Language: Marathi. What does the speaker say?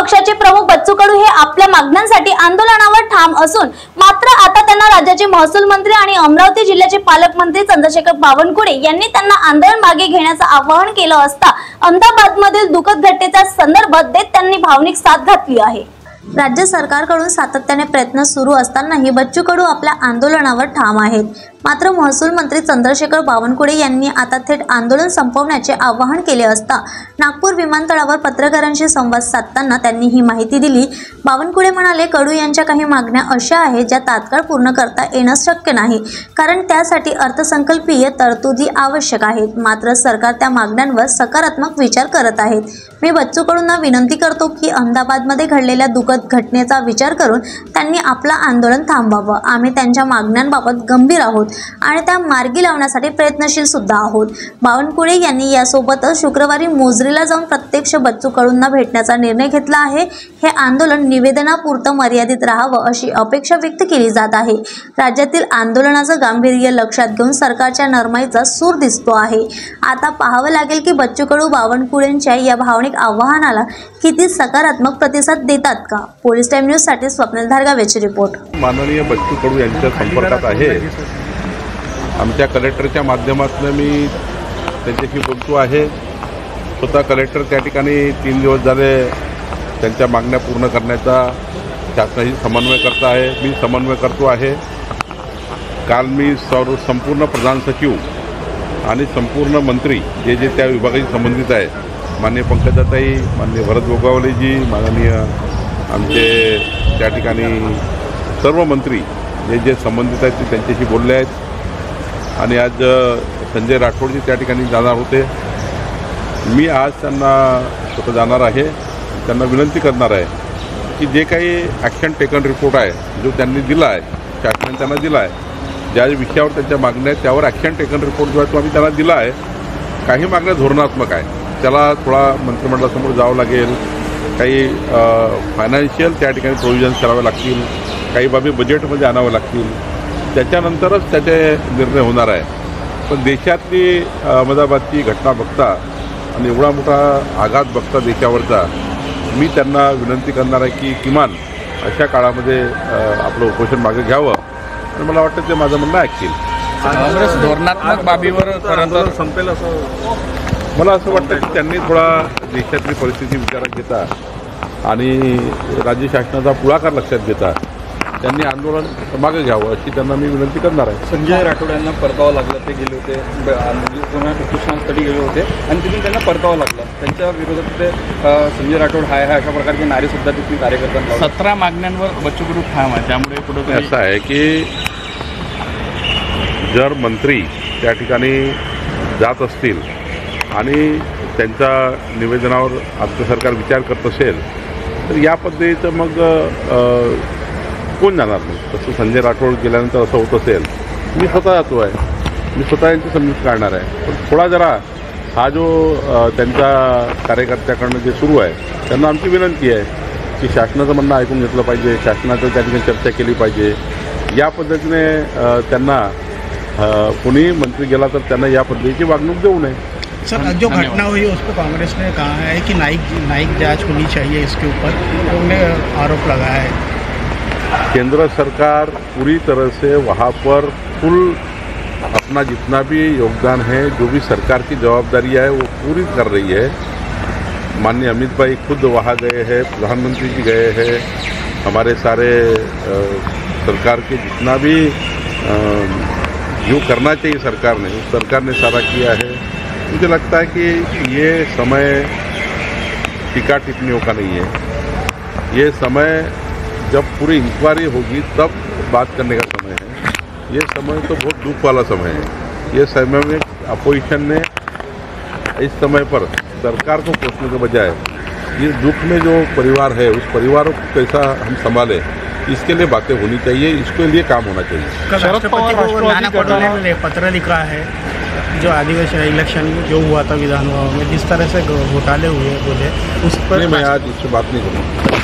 पक्षाचे प्रमुख बच्चू कडू हे आपल्या मागण्यांसाठी आंदोलनावर ठाम असून मात्र आता त्यांना राज्याचे महसूल मंत्री आणि अमरावती जिल्ह्याचे पालकमंत्री चंद्रशेखर बावनकुळे यांनी त्यांना आंदोलन मागे घेण्याचं आवाहन केलं असता अहमदाबादमधील दुःखद घटनेचा संदर्भ देत त्यांनी भावनिक साथ घातली आहे। राज्य सरकारकडून सातत्याने प्रयत्न सुरू असतानाही बच्चू कडू आपल्या आंदोलनावर ठाम आहेत। मात्र महसूल मंत्री चंद्रशेखर बावनकुळे यांनी आता थेट आंदोलन संपवण्याचे आवाहन केले असता नागपूर विमानतळावर पत्रकारांशी संवाद साधताना त्यांनी ही माहिती दिली। बावनकुळे म्हणाले, कडू यांच्या काही मागण्या अशा आहेत ज्या तात्काळ पूर्ण करता येणं शक्य नाही, कारण त्यासाठी अर्थसंकल्पीय तरतुदी आवश्यक आहेत। मात्र सरकार त्या मागण्यांवर सकारात्मक विचार करत आहेत। मी बच्चू कडूंना विनंती करतो की अहमदाबादमध्ये घडलेल्या दुःखद घटनेचा विचार करून त्यांनी आपलं आंदोलन थांबवावं। आम्ही त्यांच्या मागण्यांबाबत गंभीर आहोत आणि त्या मार्गी लावण्यासाठी प्रयत्नशील सुद्धा आहोत। बावनकुळे यांनी यासोबतच शुक्रवारी मोजरीला जाऊन प्रत्यक्ष बच्चू कडूंना भेटण्याचा निर्णय घेतला आहे। हे आंदोलन निवेदनापुरतं मर्यादित राहावं अशी अपेक्षा व्यक्त केली जात आहे। राज्यातील आंदोलनाचं गांभीर्य लक्षात घेऊन सरकारच्या नरमाईचा सूर दिसतो आहे। आता पाहावं लागेल की बच्चू कडू बावनकुळेंच्या या भावनिक आवाहनाला किती सकारात्मक प्रतिसाद देतात का। पोलीस टाइम न्यूज साठी स्वप्नील धारगावेची रिपोर्ट। माननीय बच्चू कडू यांच्या संपर्कात आहे। आमच्या कलेक्टरच्या माध्यमातून मी त्यांच्याशी बोलतो आहे। स्वतः कलेक्टर त्या ठिकाणी 3 दिवस झाले त्यांच्या मागण्या पूर्ण करण्याचा शासनाशी समन्वय करता आहे। मी समन्वय करतो आहे। काल मी संपूर्ण प्रधान सचिव आणि संपूर्ण मंत्री जे जे त्या विभागाशी संबंधित आहेत, माननीय पंकजाताई, माननीय भरत गोगावलेजी, माननीय आमचे त्या ठिकाणी सर्व मंत्री जे जे संबंधित आहेत ते त्यांच्याशी बोलले आहेत। आणि आज संजय राठोडजी त्या ठिकाणी जाणार होते। मी आज त्यांना स्वतः जाणार आहे। त्यांना विनंती करणार आहे की जे काही ॲक्शन टेकन रिपोर्ट आहे जो त्यांनी दिला आहे, शासनाने त्यांना दिला आहे, ज्या विषयावर त्यांच्या मागण्या आहेत त्यावर ॲक्शन टेकन रिपोर्ट जो आहे तो आम्ही त्यांना दिला आहे। काही मागण्या धोरणात्मक आहे, त्याला थोडा मंत्रिमंडळासमोर जावं लागेल, काही फायनान्शियल त्या ठिकाणी प्रोव्हिजन्स करावे लागतील, काही बाबी बजेटमध्ये आणावं लागतील, त्याच्यानंतरच त्याचे निर्णय होणार आहे। पण देशातली अहमदाबादची घटना बघता आणि एवढा मोठा आघात बघता देशावरचा, मी त्यांना विनंती करणार आहे की किमान अशा काळामध्ये आपलं उपोषण मागे घ्यावं आणि मला वाटतं ते माझं म्हणणं ऐकतील। धोरणात्मक बाबीवर संपेल असं मला असं वाटतं की त्यांनी थोडा देशातली परिस्थिती विचारात घेता आणि राज्य शासनाचा पुढाकार लक्षात घेता त्यांनी आंदोलन मागे घ्यावं अशी त्यांना मी विनंती करणार आहे। संजय राठोड यांना परतावं लागलं, ते गेले होते पुन्हा उपोषणासाठी गेले होते आणि तिथून त्यांना परतावं लागलं। त्यांच्या विरोधात ते संजय राठोड हाय अशा प्रकारचे नारे सुद्धा तिथून कार्यकर्त्यांना 17 मागण्यांवर बच्चू कडू ठाम आहे। त्यामुळे कुठं असं आहे की जर मंत्री त्या ठिकाणी जात असतील आणि त्यांच्या निवेदनावर आमचं सरकार विचार करत असेल तर या पद्धतीचं मग कोण जाणार नाही। तसं संजय राठोड गेल्यानंतर असं होत असेल, मी स्वतः जातो आहे, मी स्वतः यांची समजूत काढणार आहे। पण थोडा जरा हा जो त्यांच्या कार्यकर्त्याकडनं जे सुरू आहे त्यांना आमची विनंती आहे की शासनाचं म्हणणं ऐकून घेतलं पाहिजे, शासनाचं त्या ठिकाणी चर्चा केली पाहिजे। या पद्धतीने त्यांना कोणी मंत्री गेला तर त्यांना या पद्धतीची वागणूक देऊ नये। सर, जो घटना हुई उस पर कांग्रेस ने कहा है कि न्यायिक जांच होनी चाहिए, इसके ऊपर उन्होंने आरोप लगाया है। केंद्र सरकार पूरी तरह से वहाँ पर फुल अपना जितना भी योगदान है, जो भी सरकार की जवाबदारी है वो पूरी कर रही है। माननीय अमित भाई खुद वहाँ गए हैं, प्रधानमंत्री जी गए हैं, हमारे सारे सरकार के जितना भी जो करना चाहिए सरकार ने सारा किया है। मुझे लगता है कि ये समय टीका टिप्पणियों का नहीं है। ये समय जब पूरी इंक्वायरी होगी तब बात करने का समय है। ये समय तो बहुत दुख वाला समय है। ये समय में अपोजिशन ने इस समय पर सरकार को कोसने के बजाय इस दुख में जो परिवार है उस परिवारों को कैसा हम संभालें, इसके लिए बातें होनी चाहिए, इसके लिए काम होना चाहिए। राष्ट्रपति को नाना पटोले ने पत्र लिखा है, जो आदिवासी इलेक्शन जो हुआ था विधानसभा में जिस तरह से घोटाले हुए बोले उस पर मैं आज इससे बात नहीं करूँगा।